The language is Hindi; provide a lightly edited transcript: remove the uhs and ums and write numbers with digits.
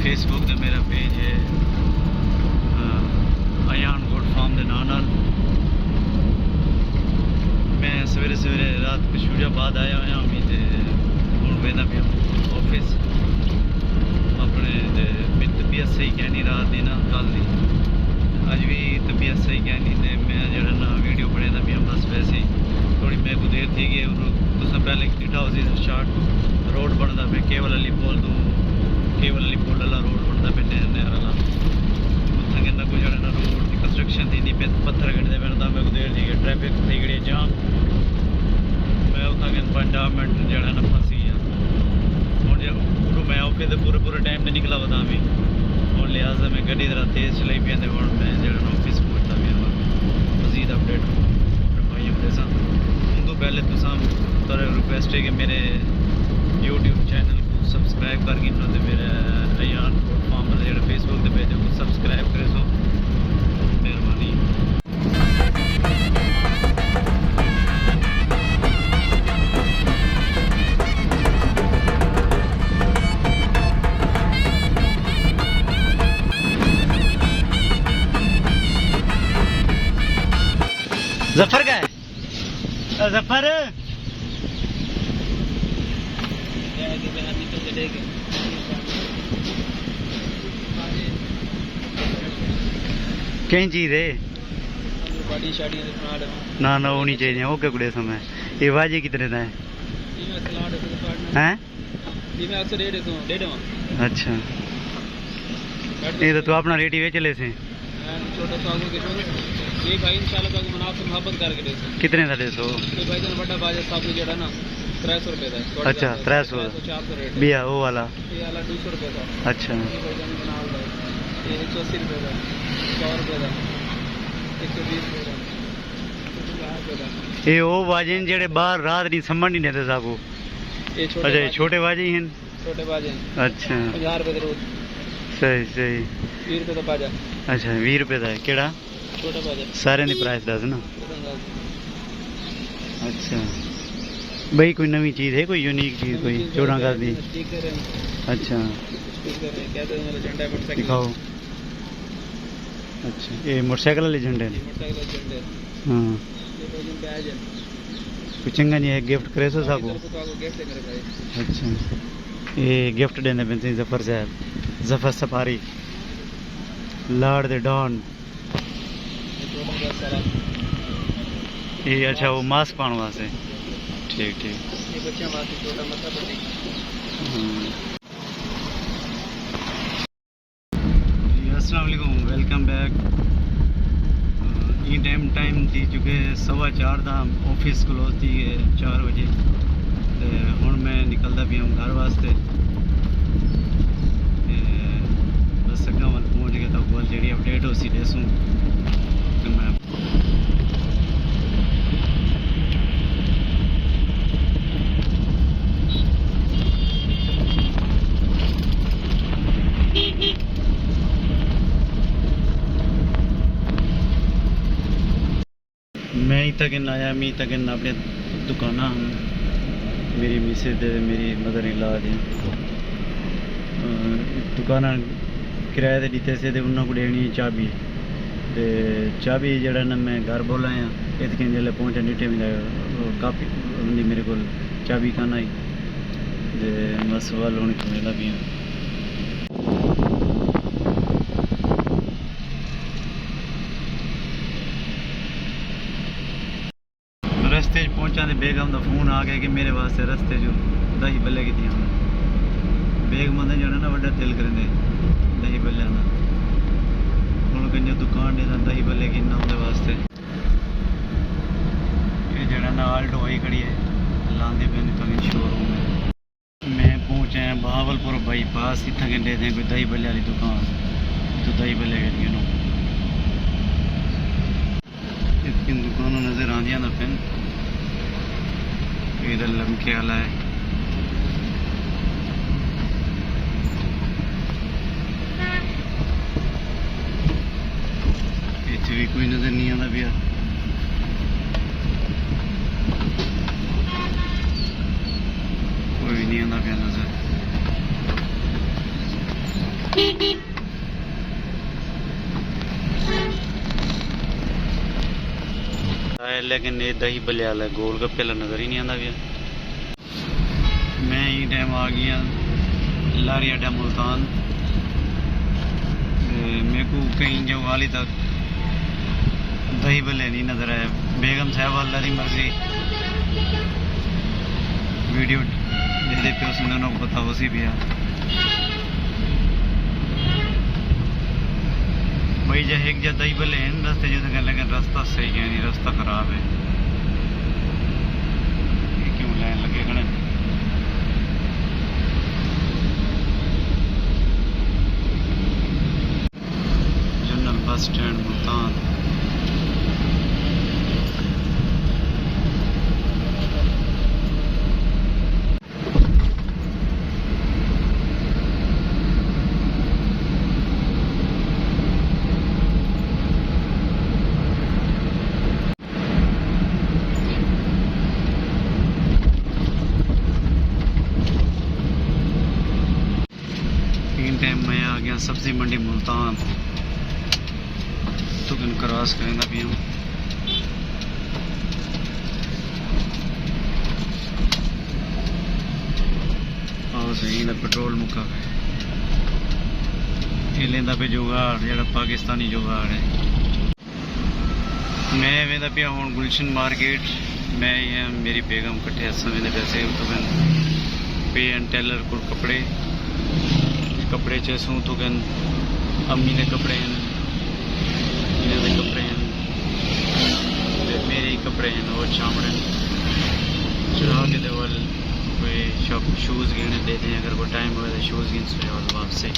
फेसबुक पे मेरा पेज है अयान गोट फार्म के नाम नाल। मैं सवेरे सवेरे रात कशूराबाद आया हुआ हूँ तो हूँ वेंदा पे ऑफिस अपने। मेरी तबीयत सही कहनी रात दी ना कल दी, अज भी तबीयत सही कहनी तो मैं जरा ना वीडियो बनाता भी बस वैसे ही थोड़ी मेरे को देर थी गई। तुस पहले दिखा उसी स्टार्ट रोड बनता पे केवल अली पुल तो केवल अली पुल वाला रोड बनता पे नहर वाला उत्थां कहना कोई जरा ना रोड की कंस्ट्रक्शन थी पे पत्थर गिरते पे तो मेरे को देर थी गई ट्रैफिक थी गई जाम। मैं उत्थां कहना 5 मिनट जरा ना फंसी गया। हूँ जो मैं ऑफिस पूरे टाइम नहीं निकला बता भी हूँ लिहाजा मैं गड्डी जरा तेज़ चलाई पी हूँ मैं जरा ऑफिस पहुँचता भी मजीद अपडेट भाई अपने साथ। उनको पहले तो रिक्वेस्ट है कि मेरे यूट्यूब चैनल को सब्सक्राइब करके तो मेरे अयान फार्म जो फेसबुक पे पेज को सब्सक्राइब करे सो मेहरबानी। जफर का है जफर कई चीज है ना ना होनी चाहिए वो क्या कुड़े समय ये वाजे कितने का है हैं? अच्छा ये तो तू अपना रेट ही चले से कितने का 150 अच्छा 300 बिया वो वाला 200 रुपये का। अच्छा 180 रुपये का 100 रुपये का 120 रुपये का। ये वो वाजे जेड़े बाहर रात नहीं समझ नहीं देते साहब। अच्छा ये छोटे वाजे ही हैं? छोटे बाजे अच्छा 50 रुपये का रोज। सही सही 20 रुपये का बाजा। अच्छा 20 रुपये का है केड़ा छोटा बाजा सारे दी प्राइस दस ना। अच्छा भाई कोई नवी चीज़ है कोई यूनिक चीज़ कोई 14 का दी? अच्छा दिखाओ। अच्छा ये मोटरसाइकिल वाले झंडे हाँ कुछ चंगा नहीं है गिफ्ट करे सो साहब। अच्छा ये गिफ्ट देने पे जफर साहब जफर सफारी लाड़ दे डॉन ये। अच्छा वो मास्क पाने वास्ते ठीक ठीक। अस्सलाम वालेकुम वेलकम बैक। ये टाइम थी चुके 4:15 था ऑफिस क्लोज थी 4 बजे तो हूँ मैं निकलता भी हूँ घर वास्ते। बस अगर वाल पहुँच गया तो वाल जी अपडेट हो सी देसूँ तो मैं तक आया मी तक अपने दुकाना मेरी मिसेज दे मेरी मदर इन लॉ दी दुकाना किराए ते दिते से उन्होंने को देनी चाबी ते चाबी जड़ा ना मैं घर बोला आया इत के जिले पहुंचा डिटे मेरा काफ़ी मेरे को चाबी खाना आई बस वाल होने को मिला भी रस्ते पहुंचा तो बेगम का फोन आ गया कि मेरे वास्ते रस्ते जो दही बल्ले की दिया बेगम ने जो ना बड़ा दिल करेंगे दही बल्ले का हूँ कहीं दुकान देना दही बल्ले की ना उनके वास्ते ये जरा ना आल्टो वही खड़ी है लांदे पे कहीं शोरूम है। मैं पहुंचा बहावलपुर बाईपास इतना घंटे दें कोई दही बल्ले वाली दुकान तो दही बल्ले के लिए इसकी दुकान नज़र आंदियां ना फिर इधर लमके वाला है इतने भी कोई नज़र नहीं आता भैया। कोई नहीं आता भैया नज़र। लेकिन ये दही भले वाला गोल गप्पे वाला नज़र ही नहीं आता पिया। मैं ही टाइम आ गया लारी अड्डा मुल्तान। मेरे को कहीं जो हाली तक दही भले नहीं नज़र आया। बेगम साहब अल्लाह की मर्जी वीडियो दे पे उसने उन्होंने पता हो सी पिया भाई जो एक जा दही भले हैं रास्ते जो तो लेकिन रास्ता सही है नहीं, रास्ता खराब है। ये क्यों लाइन लगे खड़े। General bus stand Multan. Time मैं आ गया सब्जी मंडी मुल्तान तो क्रॉस करेंगे भी हूँ। और सही ना पेट्रोल मुका ये लेंदा पे जुगाड़ जो पाकिस्तानी जुगाड़ है। मैं वेंदा पिया हूँ गुलशन मार्केट। मैं ये मेरी बेगम कट्ठे हसा वेंदे पैसे तो पे एंड टेलर को कपड़े चेसूँ तो कन अम्मी ने कपड़े हैं, इन्हें दे कपड़े हैं, मेरे ही कपड़े हैं और चामड़े चढ़ा के दे वाल कोई शॉप शूज़ गिने देते हैं। अगर कोई टाइम हो तो शूज़ गिन से वापस से